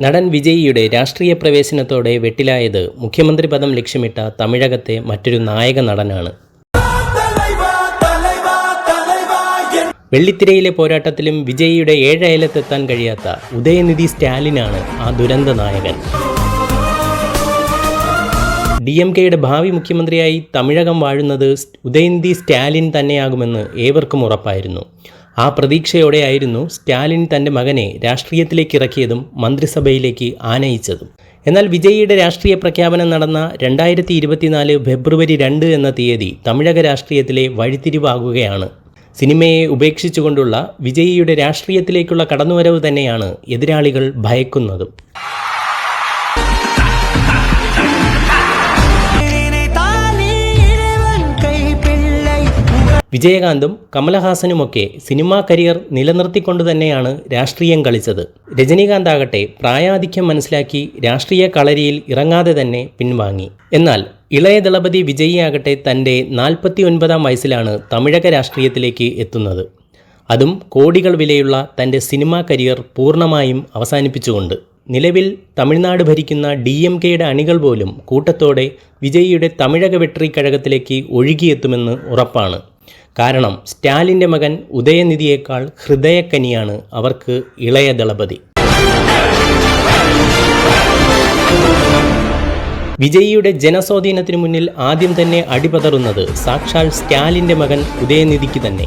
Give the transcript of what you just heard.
നടൻ വിജയിയുടെ രാഷ്ട്രീയ പ്രവേശനത്തോടെ വെട്ടിലായത് മുഖ്യമന്ത്രി പദം ലക്ഷ്യമിട്ട തമിഴകത്തെ മറ്റൊരു നായക നടനാണ്. വെള്ളിത്തിരയിലെ പോരാട്ടത്തിലും വിജയിയുടെ 7 അയലത്തെത്താൻ കഴിയാത്ത ഉദയനിധി സ്റ്റാലിനാണ് ആ ദുരന്ത നായകൻ. DMKയുടെ ഭാവി മുഖ്യമന്ത്രിയായി തമിഴകം വാഴുന്നത് ഉദയനിധി സ്റ്റാലിൻ തന്നെയാകുമെന്ന് ഏവർക്കും ഉറപ്പായിരുന്നു. ആ പ്രതീക്ഷയോടെയായിരുന്നു സ്റ്റാലിൻ തൻ്റെ മകനെ രാഷ്ട്രീയത്തിലേക്ക് ഇറക്കിയതും മന്ത്രിസഭയിലേക്ക് ആനയിച്ചതും. എന്നാൽ വിജയിയുടെ രാഷ്ട്രീയ പ്രഖ്യാപനം നടന്ന 2024 ഫെബ്രുവരി 2 എന്ന തീയതി തമിഴക രാഷ്ട്രീയത്തിലെ വഴിത്തിരിവാകുകയാണ്. സിനിമയെ ഉപേക്ഷിച്ചുകൊണ്ടുള്ള വിജയിയുടെ രാഷ്ട്രീയത്തിലേക്കുള്ള കടന്നുവരവ് തന്നെയാണ് എതിരാളികൾ ഭയക്കുന്നതും. വിജയകാന്തും കമലഹാസനുമൊക്കെ സിനിമാ കരിയർ നിലനിർത്തിക്കൊണ്ട് തന്നെയാണ് രാഷ്ട്രീയം കളിച്ചത്. രജനീകാന്ത് ആകട്ടെ പ്രായാധിക്യം മനസ്സിലാക്കി രാഷ്ട്രീയ കളരിയിൽ ഇറങ്ങാതെ തന്നെ പിൻവാങ്ങി. എന്നാൽ ഇളയ ദളപതി വിജയിയാകട്ടെ തൻ്റെ 49-ാം വയസ്സിലാണ് തമിഴക രാഷ്ട്രീയത്തിലേക്ക് എത്തുന്നത്. അതും കോടികൾ വിലയുള്ള തൻ്റെ സിനിമാ കരിയർ പൂർണ്ണമായും അവസാനിപ്പിച്ചുകൊണ്ട്. നിലവിൽ തമിഴ്നാട് ഭരിക്കുന്ന DMKയുടെ അണികൾ പോലും കൂട്ടത്തോടെ വിജയിയുടെ തമിഴക വെട്രി കഴകത്തിലേക്ക് ഒഴുകിയെത്തുമെന്ന് ഉറപ്പാണ്. കാരണം സ്റ്റാലിൻ്റെ മകൻ ഉദയനിധിയേക്കാൾ ഹൃദയക്കനിയാണ് അവർക്ക് ഇളയ ദളപതി. വിജയിയുടെ ജനസ്വാധീനത്തിനു മുന്നിൽ ആദ്യം തന്നെ അടിപതറുന്നത് സാക്ഷാൽ സ്റ്റാലിൻ്റെ മകൻ ഉദയനിധിക്ക് തന്നെ.